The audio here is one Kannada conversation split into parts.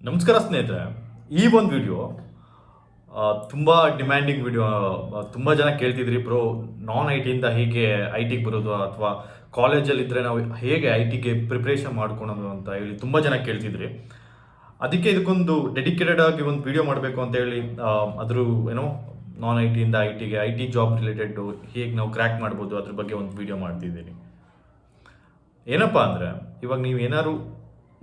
ನಮಸ್ಕಾರ ಸ್ನೇಹಿತರೆ. ಈ ಒಂದು ವಿಡಿಯೋ ತುಂಬ ಡಿಮ್ಯಾಂಡಿಂಗ್ ವಿಡಿಯೋ. ತುಂಬ ಜನ ಕೇಳ್ತಿದ್ರಿ, ಬ್ರೋ ನಾನ್ ಐ ಟಿಯಿಂದ ಹೇಗೆ ಐ ಟಿಗೆ ಬರೋದು, ಅಥವಾ ಕಾಲೇಜಲ್ಲಿದ್ದರೆ ನಾವು ಹೇಗೆ ಐ ಟಿಗೆ ಪ್ರಿಪ್ರೇಷನ್ ಮಾಡ್ಕೊಳೋದು ಅಂತ ಹೇಳಿ ತುಂಬ ಜನ ಕೇಳ್ತಿದ್ರಿ. ಅದಕ್ಕೆ ಇದಕ್ಕೊಂದು ಡೆಡಿಕೇಟೆಡ್ ಆಗಿ ಒಂದು ವಿಡಿಯೋ ಮಾಡಬೇಕು ಅಂತ ಹೇಳಿ ಅದ್ರ ಏನೋ ನಾನ್ ಐ ಟಿಯಿಂದ ಐ ಟಿಗೆ ಐ ಟಿ ಜಾಬ್ ರಿಲೇಟೆಡ್ ಹೇಗೆ ನಾವು ಕ್ರ್ಯಾಕ್ ಮಾಡ್ಬೋದು ಅದ್ರ ಬಗ್ಗೆ ಒಂದು ವಿಡಿಯೋ ಮಾಡ್ತಿದ್ದೀನಿ. ಏನಪ್ಪ ಅಂದರೆ, ಇವಾಗ ನೀವು ಏನಾದ್ರು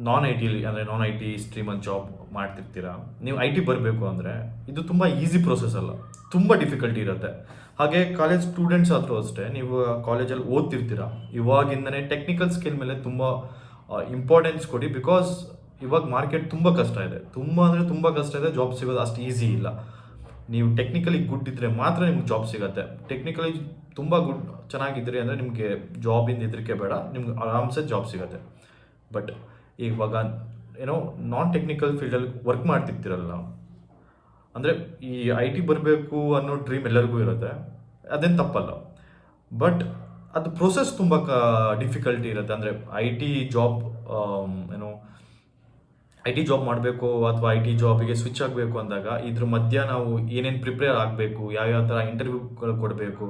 ನಾನ್ ಐ ಟಿಲಿ ಅಂದರೆ ನಾನ್ ಐ ಟಿ ಸ್ಟ್ರೀಮಲ್ಲಿ ಜಾಬ್ ಮಾಡ್ತಿರ್ತೀರಾ, ನೀವು ಐ ಟಿ ಬರಬೇಕು ಅಂದರೆ ಇದು ತುಂಬ ಈಸಿ ಪ್ರೊಸೆಸ್ ಅಲ್ಲ, ತುಂಬ ಡಿಫಿಕಲ್ಟಿ ಇರುತ್ತೆ. ಹಾಗೆ ಕಾಲೇಜ್ ಸ್ಟೂಡೆಂಟ್ಸ್ ಆದರೂ ಅಷ್ಟೇ, ನೀವು ಕಾಲೇಜಲ್ಲಿ ಓದ್ತಿರ್ತೀರಾ, ಇವಾಗಿಂದನೇ ಟೆಕ್ನಿಕಲ್ ಸ್ಕಿಲ್ ಮೇಲೆ ತುಂಬ ಇಂಪಾರ್ಟೆನ್ಸ್ ಕೊಡಿ. ಬಿಕಾಸ್ ಇವಾಗ ಮಾರ್ಕೆಟ್ ತುಂಬ ಕಷ್ಟ ಇದೆ, ತುಂಬ ಅಂದರೆ ತುಂಬ ಕಷ್ಟ ಇದೆ. ಜಾಬ್ ಸಿಗೋದು ಅಷ್ಟು ಈಸಿ ಇಲ್ಲ. ನೀವು ಟೆಕ್ನಿಕಲಿ ಗುಡ್ ಇದ್ದರೆ ಮಾತ್ರ ನಿಮ್ಗೆ ಜಾಬ್ ಸಿಗುತ್ತೆ. ಟೆಕ್ನಿಕಲಿ ತುಂಬ ಚೆನ್ನಾಗಿದ್ರಿ ಅಂದರೆ ನಿಮಗೆ ಜಾಬಿಂದ ಹೆದರಿಕೆ ಬೇಡ, ನಿಮ್ಗೆ ಆರಾಮ್ಸೆ ಜಾಬ್ ಸಿಗುತ್ತೆ. ಬಟ್ ಇವಾಗ ಏನೋ ನಾನ್ ಟೆಕ್ನಿಕಲ್ ಫೀಲ್ಡಲ್ಲಿ ವರ್ಕ್ ಮಾಡ್ತಿರ್ತೀರಲ್ಲ, ಅಂದರೆ ಈ ಐ ಟಿ ಬರಬೇಕು ಅನ್ನೋ ಡ್ರೀಮ್ ಎಲ್ಲರಿಗೂ ಇರುತ್ತೆ, ಅದೇನು ತಪ್ಪಲ್ಲ. ಬಟ್ ಅದು ಪ್ರೊಸೆಸ್ ತುಂಬ ಡಿಫಿಕಲ್ಟಿ ಇರುತ್ತೆ. ಅಂದರೆ ಐ ಟಿ ಜಾಬ್ ಏನೋ ಐ ಟಿ ಜಾಬ್ ಮಾಡಬೇಕು ಅಥವಾ ಐ ಟಿ ಜಾಬಿಗೆ ಸ್ವಿಚ್ ಆಗಬೇಕು ಅಂದಾಗ ಇದ್ರ ಮಧ್ಯ ನಾವು ಏನೇನು ಪ್ರಿಪೇರ್ ಆಗಬೇಕು, ಯಾವ್ಯಾವ ಥರ ಇಂಟರ್ವ್ಯೂಗಳು ಕೊಡಬೇಕು,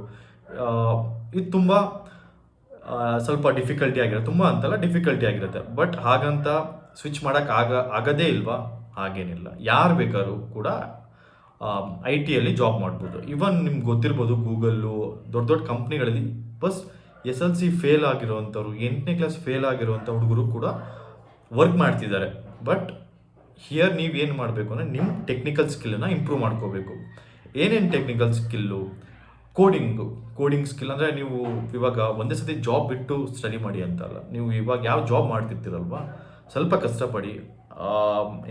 ಇದು ತುಂಬ ಸ್ವಲ್ಪ ಡಿಫಿಕಲ್ಟಿ ಆಗಿರುತ್ತೆ. ತುಂಬ ಅಂತಲ್ಲ, ಡಿಫಿಕಲ್ಟಿ ಆಗಿರುತ್ತೆ. ಬಟ್ ಹಾಗಂತ ಸ್ವಿಚ್ ಮಾಡೋಕ್ಕೆ ಆಗದೇ ಇಲ್ವಾ? ಹಾಗೇನಿಲ್ಲ. ಯಾರು ಬೇಕಾದ್ರೂ ಕೂಡ ಐ ಟಿಯಲ್ಲಿ ಜಾಬ್ ಮಾಡ್ಬೋದು. ಇವನ್ ನಿಮ್ಗೆ ಗೊತ್ತಿರ್ಬೋದು, ಗೂಗಲ್ಲು ದೊಡ್ಡ ದೊಡ್ಡ ಕಂಪ್ನಿಗಳಲ್ಲಿ ಬಸ್ SLC ಫೇಲ್ ಆಗಿರೋವಂಥವ್ರು, 8ನೇ ಕ್ಲಾಸ್ ಫೇಲ್ ಆಗಿರೋವಂಥ ಹುಡುಗರು ಕೂಡ ವರ್ಕ್ ಮಾಡ್ತಿದ್ದಾರೆ. ಬಟ್ ಹಿಯರ್ ನೀವು ಏನು ಮಾಡಬೇಕು ಅಂದರೆ ನಿಮ್ಮ ಟೆಕ್ನಿಕಲ್ ಸ್ಕಿಲ್ಲನ್ನು ಇಂಪ್ರೂವ್ ಮಾಡ್ಕೋಬೇಕು. ಏನೇನು ಟೆಕ್ನಿಕಲ್ ಸ್ಕಿಲ್ಲು? Coding skill. ಅಂದರೆ ನೀವು ಇವಾಗ ಒಂದೇ ಸತಿ ಜಾಬ್ ಬಿಟ್ಟು ಸ್ಟಡಿ ಮಾಡಿ ಅಂತಲ್ಲ, ನೀವು ಇವಾಗ ಯಾವ ಜಾಬ್ ಮಾಡ್ತಿರ್ತೀರಲ್ವ, ಸ್ವಲ್ಪ ಕಷ್ಟಪಡಿ.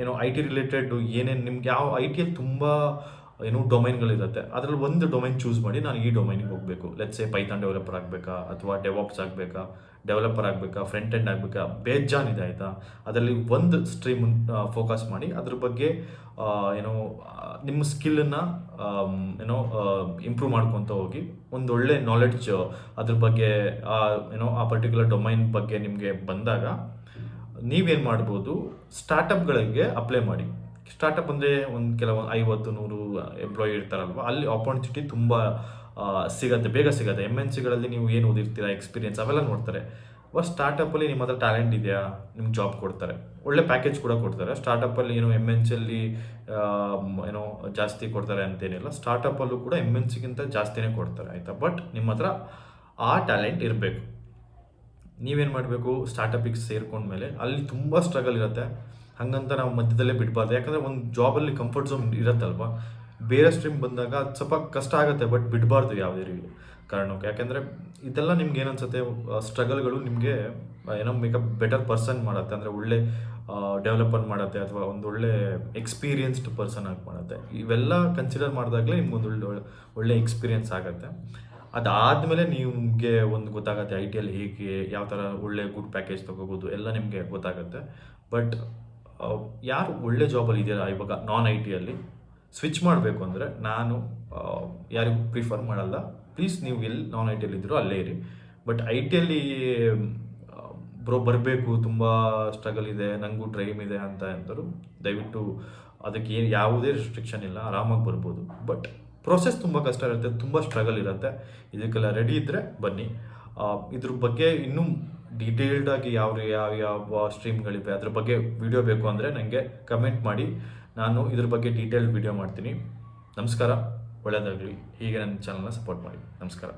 ಏನೋ ಐ ಟಿ ರಿಲೇಟೆಡ್ ಏನೇನು ನಿಮ್ಗೆ ಯಾವ ಐ ಟಿಯಲ್ಲಿ ತುಂಬ ಏನೋ ಡೊಮೈನ್ಗಳಿರುತ್ತೆ, ಅದರಲ್ಲಿ ಒಂದು ಡೊಮೈನ್ ಚೂಸ್ ಮಾಡಿ, ನಾನು ಈ ಡೊಮೈನಿಗೆ ಹೋಗಬೇಕು. ಲೆಟ್ಸ್ ಸೇ ಪೈಥಾನ್ ಡೆವಲಪರ್ ಆಗಬೇಕಾ, ಅಥವಾ ಡೆವಾಪ್ಸ್ ಆಗಬೇಕಾ, ಡೆವಲಪರ್ ಆಗಬೇಕಾ, ಫ್ರಂಟ್ ಎಂಡ್ ಆಗಬೇಕಾ, ಬೇಜಾನಿದೆ ಆಯಿತಾ. ಅದರಲ್ಲಿ ಒಂದು ಸ್ಟ್ರೀಮ್ ಫೋಕಸ್ ಮಾಡಿ ಅದ್ರ ಬಗ್ಗೆ ಏನೋ ನಿಮ್ಮ ಸ್ಕಿಲ್ಲನ್ನು ಏನೋ ಇಂಪ್ರೂವ್ ಮಾಡ್ಕೊತ ಹೋಗಿ. ಒಂದು ಒಳ್ಳೆ ನಾಲೆಡ್ಜ್ ಅದ್ರ ಬಗ್ಗೆ ಏನೋ ಆ ಪರ್ಟಿಕ್ಯುಲರ್ ಡೊಮೈನ್ ಬಗ್ಗೆ ನಿಮಗೆ ಬಂದಾಗ ನೀವೇನು ಮಾಡ್ಬೋದು, ಸ್ಟಾರ್ಟಪ್ಗಳಿಗೆ ಅಪ್ಲೈ ಮಾಡಿ. ಸ್ಟಾರ್ಟಪ್ ಅಂದರೆ ಒಂದು ಕೆಲವು 50-100 ಎಂಪ್ಲಾಯಿ ಇರ್ತಾರಲ್ವ, ಅಲ್ಲಿ ಆಪರ್ಚುನಿಟಿ ತುಂಬ ಸಿಗುತ್ತೆ, ಬೇಗ ಸಿಗುತ್ತೆ. MNCಗಳಲ್ಲಿ ನೀವು ಏನು ಓದಿರ್ತೀರಾ, ಎಕ್ಸ್ಪೀರಿಯನ್ಸ್ ಅವೆಲ್ಲ ನೋಡ್ತಾರೆ. ಬಟ್ ಸ್ಟಾರ್ಟಪ್ಪಲ್ಲಿ ನಿಮ್ಮ ಹತ್ರ ಟ್ಯಾಲೆಂಟ್ ಇದೆಯಾ, ನಿಮ್ಗೆ ಜಾಬ್ ಕೊಡ್ತಾರೆ, ಒಳ್ಳೆ ಪ್ಯಾಕೇಜ್ ಕೂಡ ಕೊಡ್ತಾರೆ. ಸ್ಟಾರ್ಟಪ್ಪಲ್ಲಿ ಏನು MNCಯಲ್ಲಿ ಏನೋ ಜಾಸ್ತಿ ಕೊಡ್ತಾರೆ ಅಂತೇನಿಲ್ಲ, ಸ್ಟಾರ್ಟಪ್ಪಲ್ಲೂ ಕೂಡ MNCಗಿಂತ ಜಾಸ್ತಿನೇ ಕೊಡ್ತಾರೆ ಆಯಿತಾ. ಬಟ್ ನಿಮ್ಮ ಹತ್ರ ಆ ಟ್ಯಾಲೆಂಟ್ ಇರಬೇಕು. ನೀವೇನು ಮಾಡಬೇಕು, ಸ್ಟಾರ್ಟಪ್ಪಿಗೆ ಸೇರ್ಕೊಂಡ್ಮೇಲೆ ಅಲ್ಲಿ ತುಂಬ ಸ್ಟ್ರಗಲ್ ಇರುತ್ತೆ. ಹಾಗಂತ ನಾವು ಮಧ್ಯದಲ್ಲೇ ಬಿಡಬಾರ್ದು. ಯಾಕಂದರೆ ಒಂದು ಜಾಬಲ್ಲಿ ಕಂಫರ್ಟ್ ಝೋನ್ ಇರುತ್ತಲ್ವ, ಬೇರೆ ಸ್ಟ್ರೀಮ್ ಬಂದಾಗ ಅದು ಸ್ವಲ್ಪ ಕಷ್ಟ ಆಗುತ್ತೆ. ಬಟ್ ಬಿಡಬಾರ್ದು ಯಾವುದೇ ಕಾರಣಕ್ಕೆ. ಯಾಕೆಂದರೆ ಇದೆಲ್ಲ ನಿಮ್ಗೆ ಏನನ್ಸುತ್ತೆ, ಸ್ಟ್ರಗಲ್ಗಳು ನಿಮಗೆ ಏನೋ ಬೆಟರ್ ಪರ್ಸನ್ ಮಾಡುತ್ತೆ. ಅಂದರೆ ಒಳ್ಳೆ ಡೆವಲಪರ್ ಮಾಡುತ್ತೆ, ಅಥವಾ ಒಂದು ಒಳ್ಳೆ ಎಕ್ಸ್ಪೀರಿಯನ್ಸ್ಡ್ ಪರ್ಸನ್ ಆಗಿ ಮಾಡುತ್ತೆ. ಇವೆಲ್ಲ ಕನ್ಸಿಡರ್ ಮಾಡಿದಾಗಲೇ ನಿಮ್ಗೊಂದು ಒಳ್ಳೆ ಎಕ್ಸ್ಪೀರಿಯನ್ಸ್ ಆಗುತ್ತೆ. ಅದಾದಮೇಲೆ ನಿಮಗೆ ಒಂದು ಗೊತ್ತಾಗುತ್ತೆ ಐ ಟಿಯಲ್ಲಿ ಹೇಗೆ ಯಾವ ಥರ ಒಳ್ಳೆ ಗುಡ್ ಪ್ಯಾಕೇಜ್ ತೊಗೋಬೋದು, ಎಲ್ಲ ನಿಮಗೆ ಗೊತ್ತಾಗುತ್ತೆ. ಬಟ್ ಯಾರು ಒಳ್ಳೆ ಜಾಬಲ್ಲಿ ಇದೆಯಲ್ಲ ಇವಾಗ ನಾನ್ ಐ ಟಿಯಲ್ಲಿ ಸ್ವಿಚ್ ಮಾಡಬೇಕು ಅಂದರೆ ನಾನು ಯಾರಿಗೂ ಪ್ರಿಫರ್ ಮಾಡಲ್ಲ. ಪ್ಲೀಸ್ ನೀವು ಎಲ್ಲಿ ನಾನ್ ಐ ಟಿಯಲ್ಲಿ ಇದ್ದರೂ ಅಲ್ಲೇ ಇರಿ. ಬಟ್ ಐ ಟಿಯಲ್ಲಿ ಬರಬೇಕು, ತುಂಬ ಸ್ಟ್ರಗಲ್ ಇದೆ, ನನಗೂ ಡ್ರೈಮ್ ಇದೆ ಅಂತ ಅಂದರು, ದಯವಿಟ್ಟು ಅದಕ್ಕೆ ಯಾವುದೇ ರಿಸ್ಟ್ರಿಕ್ಷನ್ ಇಲ್ಲ, ಆರಾಮಾಗಿ ಬರ್ಬೋದು. ಬಟ್ ಪ್ರೊಸೆಸ್ ತುಂಬ ಕಷ್ಟ ಇರುತ್ತೆ, ತುಂಬ ಸ್ಟ್ರಗಲ್ ಇರುತ್ತೆ. ಇದಕ್ಕೆಲ್ಲ ರೆಡಿ ಇದ್ದರೆ ಬನ್ನಿ. ಇದ್ರ ಬಗ್ಗೆ ಇನ್ನೂ ಡೀಟೇಲ್ಡಾಗಿ ಯಾವ ಸ್ಟ್ರೀಮ್ಗಳಿವೆ ಅದ್ರ ಬಗ್ಗೆ ವಿಡಿಯೋ ಬೇಕು ಅಂದರೆ ನನಗೆ ಕಮೆಂಟ್ ಮಾಡಿ, ನಾನು ಇದ್ರ ಬಗ್ಗೆ ಡೀಟೇಲ್ಡ್ ವಿಡಿಯೋ ಮಾಡ್ತೀನಿ. ನಮಸ್ಕಾರ, ಒಳ್ಳೆಯದಾಗಲಿ. ಹೀಗೆ ನನ್ನ ಚಾನಲ್ನ ಸಪೋರ್ಟ್ ಮಾಡಿ. ನಮಸ್ಕಾರ.